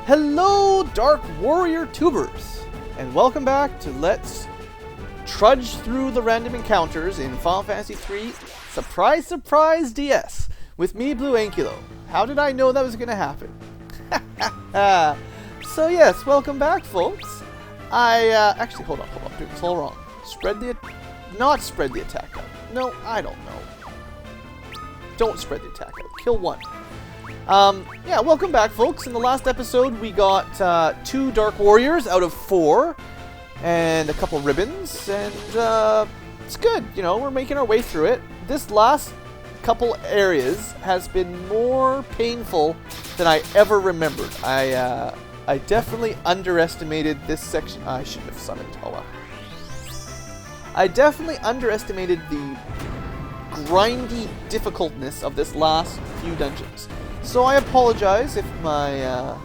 Hello, Dark Warrior tubers, and welcome back to Let's Trudge Through the Random Encounters in Final Fantasy 3 Surprise Surprise DS with me, BlueAnkylo. How did I know that was going to happen? So yes, welcome back, folks. Actually, hold on, I'm doing this all wrong. Not spread the attack out. No, I don't know. Don't spread the attack out. Kill one. Yeah, welcome back, folks. In the last episode, we got 2 Dark Warriors out of 4, and a couple ribbons, and it's good. You know, we're making our way through it. This last couple areas has been more painful than I ever remembered. I definitely underestimated this section. I shouldn't have summoned Toa. I definitely underestimated the grindy difficultness of this last few dungeons. So I apologize if my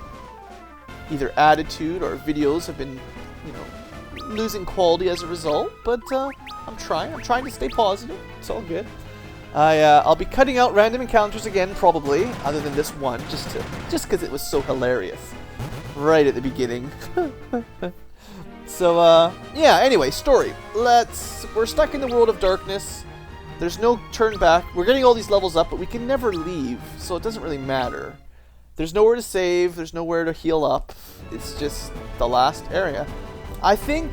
either attitude or videos have been, you know, losing quality as a result. But I'm trying to stay positive. It's all good. I'll be cutting out random encounters again, probably, other than this one, just because it was so hilarious right at the beginning. So yeah. Anyway, story. We're stuck in the world of darkness. There's no turn back. We're getting all these levels up, but we can never leave, so it doesn't really matter. There's nowhere to save. There's nowhere to heal up. It's just the last area. I think,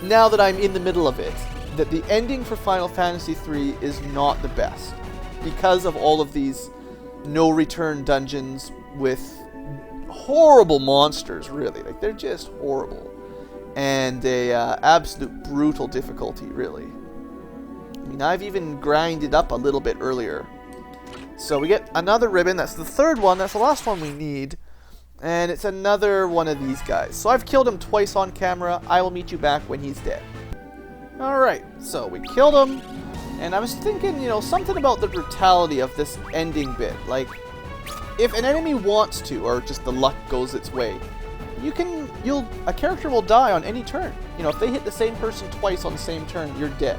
now that I'm in the middle of it, that the ending for Final Fantasy 3 is not the best, because of all of these no-return dungeons with horrible monsters, really. Like, they're just horrible. And a absolute brutal difficulty, really. I mean, I've even grinded up a little bit earlier. So we get another ribbon. That's the third one. That's the last one we need. And it's another one of these guys. So I've killed him twice on camera. I will meet you back when he's dead. Alright, so we killed him. And I was thinking, you know, something about the brutality of this ending bit. Like, if an enemy wants to, or just the luck goes its way, a character will die on any turn. You know, if they hit the same person twice on the same turn, you're dead.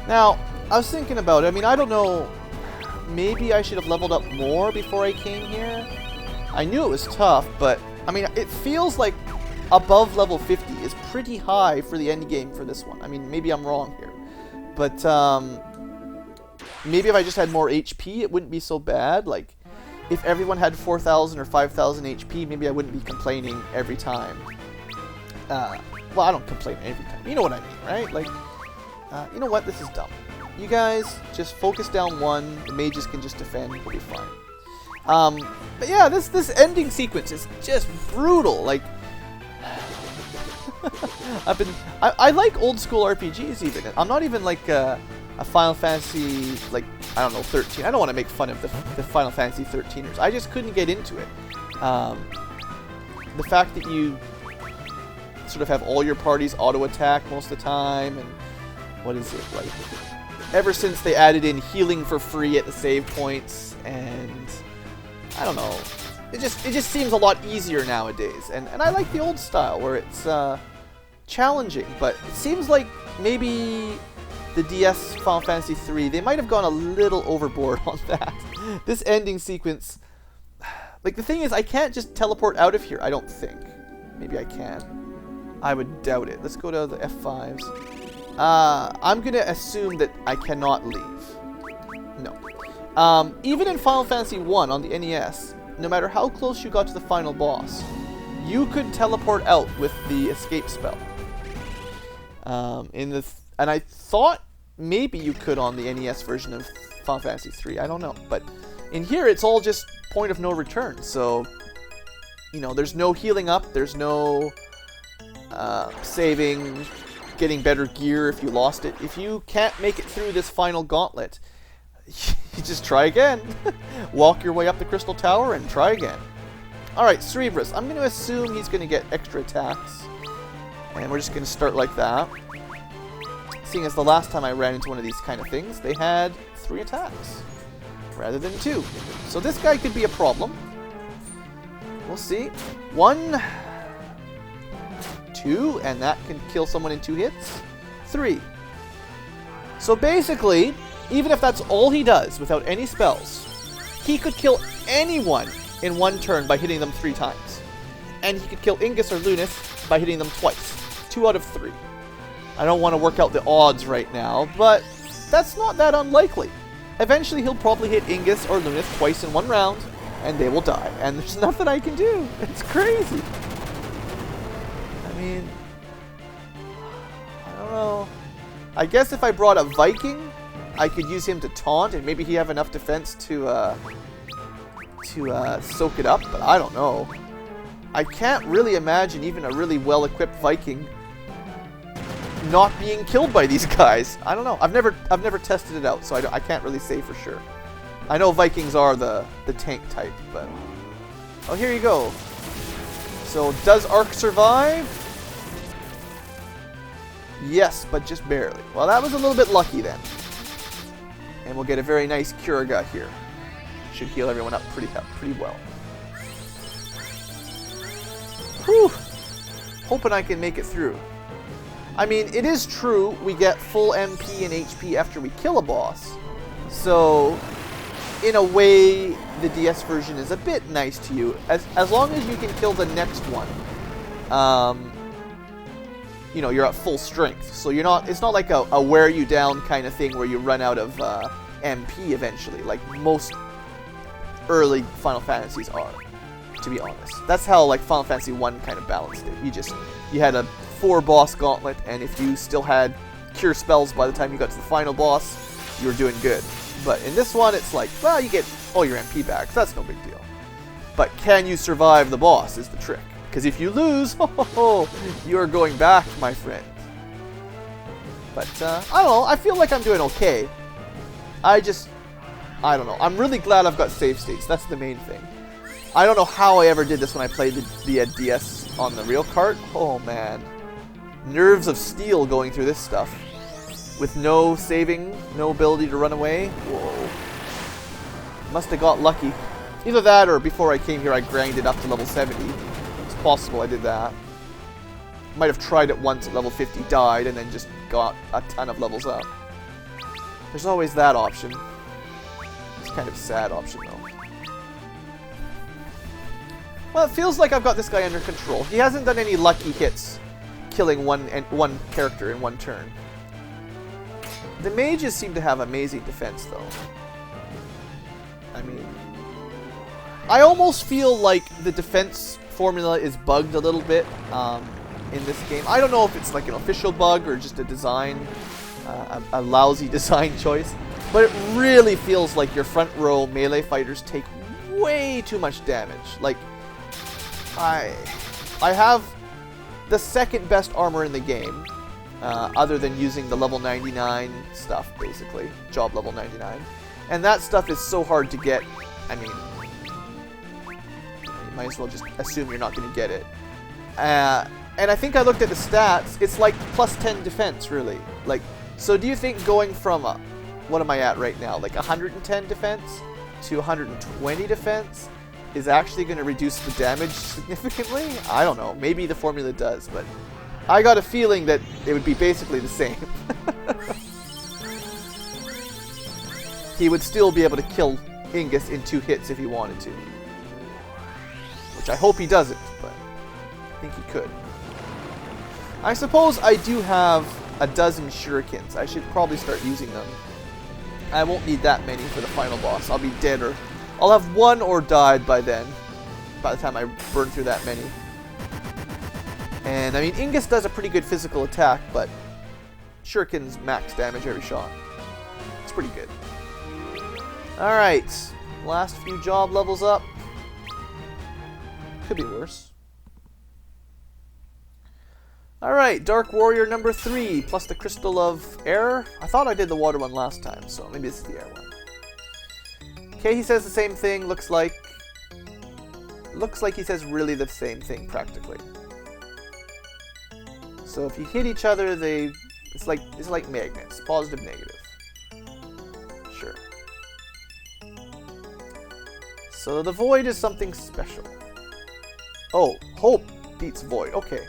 Now, I was thinking about it. I mean, I don't know. Maybe I should have leveled up more before I came here. I knew it was tough, but, I mean, it feels like above level 50 is pretty high for the end game for this one. I mean, maybe I'm wrong here. But, maybe if I just had more HP, it wouldn't be so bad. Like, if everyone had 4,000 or 5,000 HP, maybe I wouldn't be complaining every time. Well, I don't complain every time. You know what I mean, right? Like, you know what? This is dumb. You guys just focus down one. The mages can just defend. We'll be fine. But yeah, this ending sequence is just brutal. Like, I like old school RPGs even. I'm not even like a Final Fantasy, like, I don't know, 13. I don't want to make fun of the Final Fantasy 13ers. I just couldn't get into it. The fact that you sort of have all your parties auto attack most of the time, and what is it, like, ever since they added in healing for free at the save points, and I don't know, it just seems a lot easier nowadays, and I like the old style where it's challenging, but it seems like maybe the DS Final Fantasy 3, they might have gone a little overboard on that. This ending sequence, like, the thing is, I can't just teleport out of here, I don't think. Maybe I can. I would doubt it. Let's go to the F5s. I'm going to assume that I cannot leave. No. Even in Final Fantasy 1 on the NES, no matter how close you got to the final boss, you could teleport out with the escape spell. And I thought maybe you could on the NES version of Final Fantasy 3. I don't know. But in here, it's all just point of no return. So, you know, there's no healing up. There's no saving, getting better gear if you lost it. If you can't make it through this final gauntlet, you just try again. Walk your way up the Crystal Tower and try again. Alright, Cerebrus. I'm going to assume he's going to get extra attacks. And we're just going to start like that. Seeing as the last time I ran into one of these kind of things, they had 3 attacks rather than 2. So this guy could be a problem. We'll see. 1, 2, and that can kill someone in 2 hits. 3. So basically, even if that's all he does without any spells, he could kill anyone in one turn by hitting them 3 times. And he could kill Ingus or Lunith by hitting them twice. 2 out of 3. I don't want to work out the odds right now, but that's not that unlikely. Eventually he'll probably hit Ingus or Lunith twice in one round, and they will die. And there's nothing I can do. It's crazy. I mean, I don't know. I guess if I brought a Viking, I could use him to taunt, and maybe he'd have enough defense to soak it up, but I don't know. I can't really imagine even a really well-equipped Viking not being killed by these guys. I don't know. I've never tested it out, so I can't really say for sure. I know Vikings are the tank type, but... Oh, here you go. So, does Ark survive? Yes, but just barely. Well, that was a little bit lucky then. And we'll get a very nice Kuraga here. Should heal everyone up pretty well. Whew! Hoping I can make it through. I mean, it is true we get full MP and HP after we kill a boss. So, in a way, the DS version is a bit nice to you. As long as you can kill the next one, you know, you're at full strength. So you're not. It's not like a wear you down kind of thing where you run out of MP eventually, like most early Final Fantasies are. To be honest, that's how like Final Fantasy 1 kind of balanced it. You had a 4-boss gauntlet, and if you still had cure spells by the time you got to the final boss, you were doing good. But in this one, it's like, well, you get all your MP back, so that's no big deal. But can you survive the boss is the trick. Because if you lose, you are going back, my friend. But, I don't know, I feel like I'm doing okay. I don't know. I'm really glad I've got save states, that's the main thing. I don't know how I ever did this when I played the DS on the real cart. Oh, man. Nerves of steel going through this stuff. With no saving, no ability to run away. Whoa. Must have got lucky. Either that or before I came here I grinded up to level 70. It's possible I did that. Might have tried it once at level 50, died, and then just got a ton of levels up. There's always that option. It's kind of a sad option though. Well, it feels like I've got this guy under control. He hasn't done any lucky hits killing one character in one turn. The mages seem to have amazing defense, though. I mean, I almost feel like the defense formula is bugged a little bit in this game. I don't know if it's like an official bug or just a design, a lousy design choice, but it really feels like your front row melee fighters take way too much damage. Like, I have the second best armor in the game, other than using the level 99 stuff, basically. Job level 99. And that stuff is so hard to get, I mean, you might as well just assume you're not going to get it. And I think I looked at the stats, it's like plus 10 defense, really. Like, so do you think going from, what am I at right now, like 110 defense to 120 defense is actually going to reduce the damage significantly? I don't know. Maybe the formula does, but I got a feeling that it would be basically the same. He would still be able to kill Ingus in 2 hits if he wanted to. Which I hope he doesn't, but I think he could. I suppose I do have a dozen shurikens. I should probably start using them. I won't need that many for the final boss. I'll be dead, or I'll have one or died by then, by the time I burn through that many. And, I mean, Ingus does a pretty good physical attack, but shurikens max damage every shot. It's pretty good. Alright, last few job levels up. Could be worse. Alright, Dark Warrior number 3, plus the Crystal of Air. I thought I did the water one last time, so maybe this is the air one. Okay, he says the same thing, looks like he says really the same thing, practically. So if you hit each other, it's like magnets, positive, negative. Sure. So the void is something special. Oh, hope beats void, okay.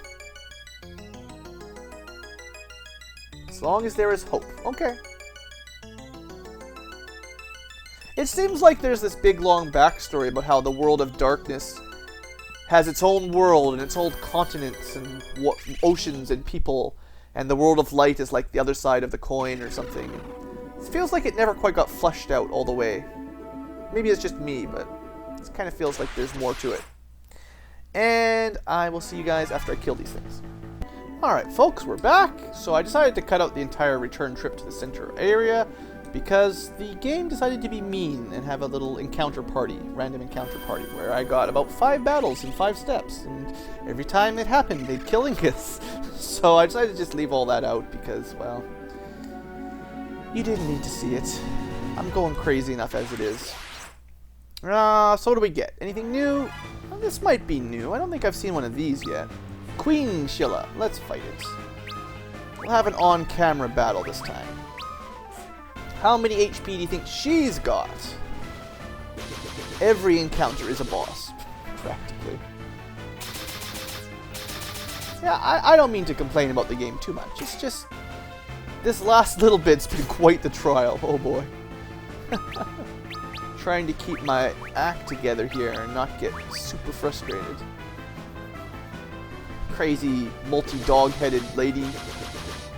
As long as there is hope, okay. It seems like there's this big long backstory about how the world of darkness has its own world and its own continents and oceans and people, and the world of light is like the other side of the coin or something. It feels like it never quite got fleshed out all the way. Maybe it's just me, but it kind of feels like there's more to it. And I will see you guys after I kill these things. Alright folks, we're back. So I decided to cut out the entire return trip to the center area because the game decided to be mean and have a little encounter party, random encounter party, where I got about 5 battles in 5 steps, and every time it happened, they'd kill Ingus. So I decided to just leave all that out because, well, you didn't need to see it. I'm going crazy enough as it is. So what do we get? Anything new? Well, this might be new. I don't think I've seen one of these yet. Queen Sheila. Let's fight it. We'll have an on-camera battle this time. How many HP do you think she's got? Every encounter is a boss, practically. Yeah, I don't mean to complain about the game too much. It's just, this last little bit's been quite the trial. Oh boy. Trying to keep my act together here and not get super frustrated. Crazy multi-dog-headed lady.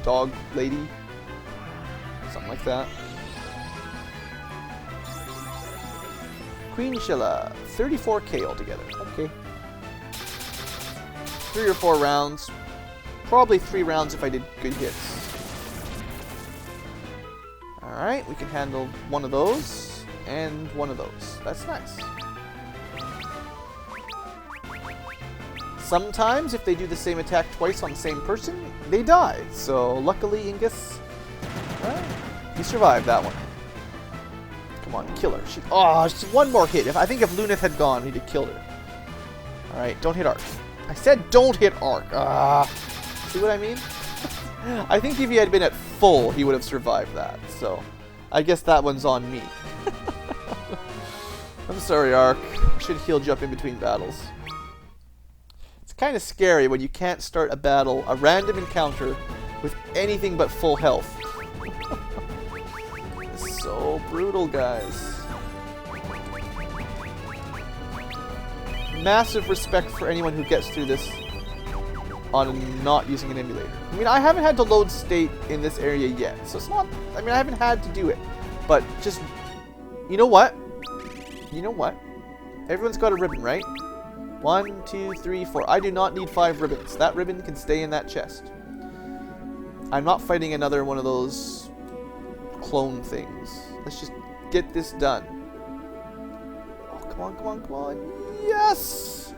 Dog lady. Something like that. Queen Sheila, 34k altogether. Okay. 3 or 4 rounds. Probably 3 rounds if I did good hits. Alright, we can handle one of those and one of those. That's nice. Sometimes, if they do the same attack twice on the same person, they die. So, luckily, Ingus, well, he survived that one. Come on, kill her. Just one more hit. I think if Lunith had gone, he'd have killed her. Alright, don't hit Arc. I said don't hit Arc. See what I mean? I think if he had been at full, he would have survived that. So, I guess that one's on me. I'm sorry, Arc. I should have healed you up in between battles. It's kind of scary when you can't start a battle, a random encounter, with anything but full health. It's so brutal, guys. Massive respect for anyone who gets through this on not using an emulator. I mean, I haven't had to load state in this area yet, so it's not, I mean, I haven't had to do it, but just, you know what? You know what? Everyone's got a ribbon, right? 1, 2, 3, 4. I do not need 5 ribbons. That ribbon can stay in that chest. I'm not fighting another one of those clone things. Let's just get this done. Oh, come on, come on, come on. Yes!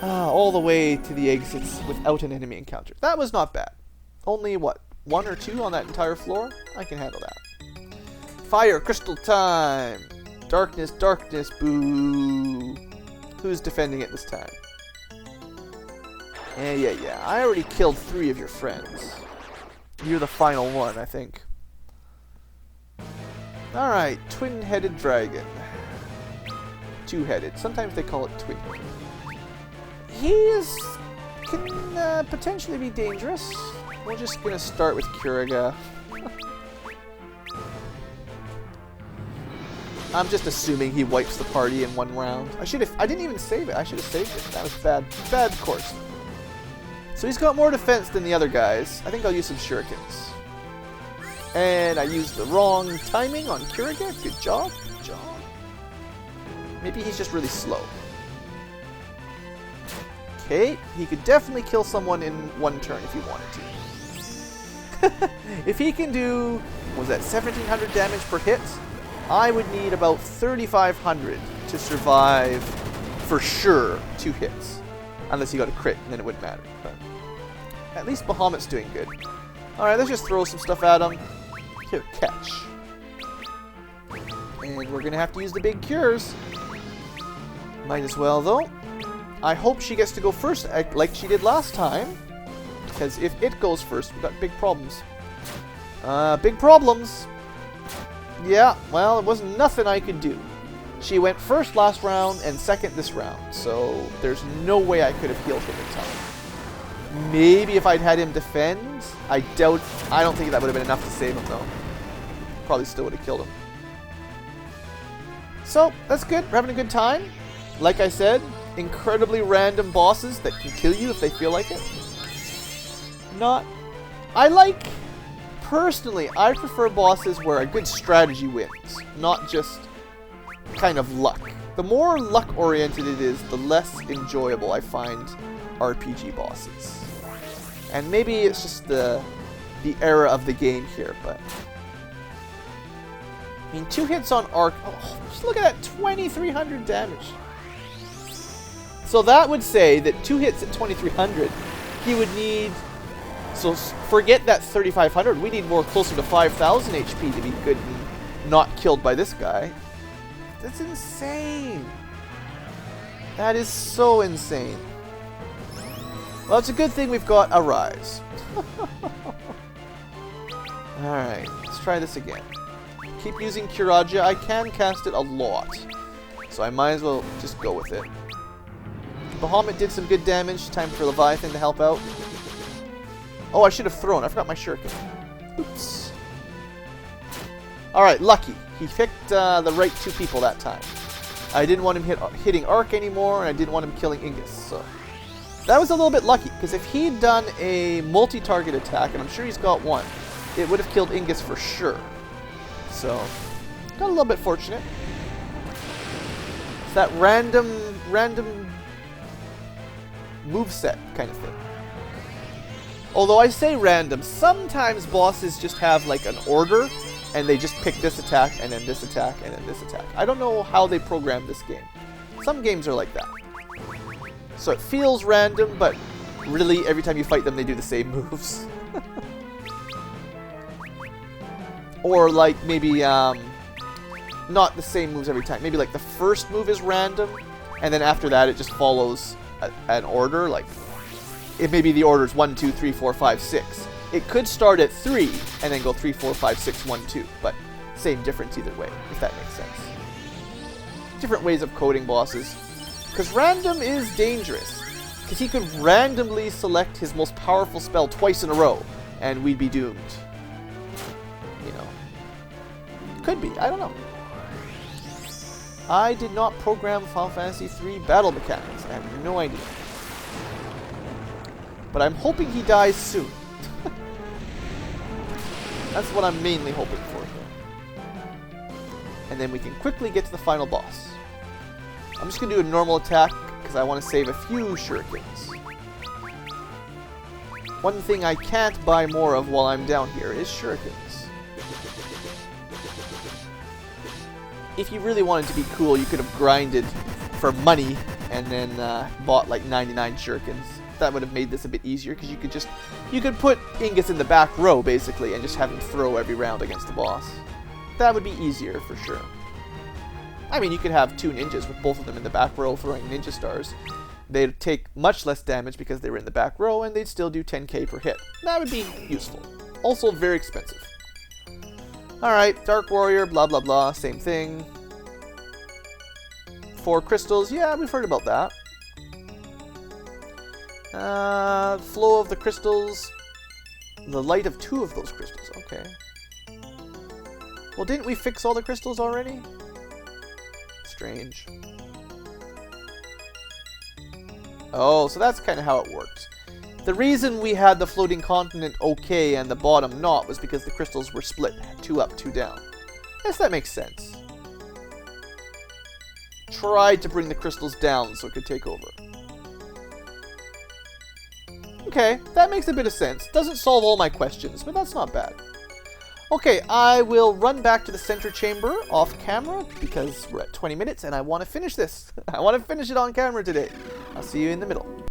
All the way to the exits without an enemy encounter. That was not bad. Only, what, 1 or 2 on that entire floor? I can handle that. Fire crystal time! Darkness, darkness, boo! Who's defending it this time? Yeah. I already killed 3 of your friends. You're the final one, I think. Alright, twin-headed dragon. 2-headed. Sometimes they call it twin. He can potentially be dangerous. We're just gonna start with Kuriga. I'm just assuming he wipes the party in 1 round. I didn't even save it. I should have saved it. That was bad. Bad course. So he's got more defense than the other guys. I think I'll use some shurikens. And I used the wrong timing on Kuriga. Good job. Good job. Maybe he's just really slow. Okay. He could definitely kill someone in 1 turn if he wanted to. If he can do, what was that, 1700 damage per hit? I would need about 3,500 to survive, for sure, 2 hits. Unless you got a crit, and then it wouldn't matter. But at least Bahamut's doing good. Alright, let's just throw some stuff at him. Here, catch. And we're going to have to use the big cures. Might as well, though. I hope she gets to go first, like she did last time. Because if it goes first, we've got big problems. Big problems. Yeah, well, it wasn't nothing I could do. She went first last round and second this round, so there's no way I could have healed him in time. Maybe if I'd had him defend, I don't think that would have been enough to save him, though. Probably still would have killed him. So, that's good. We're having a good time. Like I said, incredibly random bosses that can kill you if they feel like it. Personally, I prefer bosses where a good strategy wins, not just kind of luck. The more luck-oriented it is, the less enjoyable I find RPG bosses. And maybe it's just the era of the game here, but... I mean, 2 hits on arc... Oh, just look at that, 2,300 damage. So that would say that 2 hits at 2,300, he would need... So forget that 3,500, we need more closer to 5,000 HP to be good and not killed by this guy. That's insane. That is so insane. Well, it's a good thing we've got a rise. Alright, let's try this again. Keep using Kiraja. I can cast it a lot, so I might as well just go with it. Bahamut did some good damage. Time for Leviathan to help out. Oh, I should have thrown. I forgot my shuriken. Oops. Alright, lucky. He picked the right 2 people that time. I didn't want him hitting Arc anymore, and I didn't want him killing Ingus. So that was a little bit lucky, because if he'd done a multi-target attack, and I'm sure he's got one, it would have killed Ingus for sure. So, got a little bit fortunate. It's that random moveset kind of thing. Although I say random, sometimes bosses just have like an order, and they just pick this attack, and then this attack, and then this attack. I don't know how they program this game. Some games are like that. So it feels random, but really every time you fight them, they do the same moves. Or like maybe not the same moves every time. Maybe like the first move is random, and then after that it just follows an order. Like maybe the order is 1, 2, 3, 4, 5, 6. It could start at 3 and then go 3, 4, 5, 6, 1, 2. But same difference either way, if that makes sense. Different ways of coding bosses. Because random is dangerous. Because he could randomly select his most powerful spell twice in a row, and we'd be doomed. You know. Could be, I don't know. I did not program Final Fantasy 3 battle mechanics. I have no idea. But I'm hoping he dies soon. That's what I'm mainly hoping for here. And then we can quickly get to the final boss. I'm just going to do a normal attack because I want to save a few shurikens. One thing I can't buy more of while I'm down here is shurikens. If you really wanted to be cool, you could have grinded for money and then bought like 99 shurikens. That would have made this a bit easier because you could put Ingus in the back row basically and just have him throw every round against the boss. That would be easier for sure. I mean, you could have 2 ninjas with both of them in the back row throwing ninja stars. They'd take much less damage because they were in the back row, and they'd still do 10k per hit. That would be useful. Also very expensive. Alright, Dark Warrior, blah blah blah, same thing. 4 crystals, yeah, we've heard about that. Flow of the crystals. The light of 2 of those crystals, okay. Well, didn't we fix all the crystals already? Strange. Oh, so that's kind of how it works. The reason we had the floating continent okay and the bottom not was because the crystals were split 2 up, 2 down. Yes, that makes sense. Tried to bring the crystals down so it could take over. Okay, that makes a bit of sense. Doesn't solve all my questions, but that's not bad. Okay, I will run back to the center chamber off camera because we're at 20 minutes and I want to finish this. I want to finish it on camera today. I'll see you in the middle.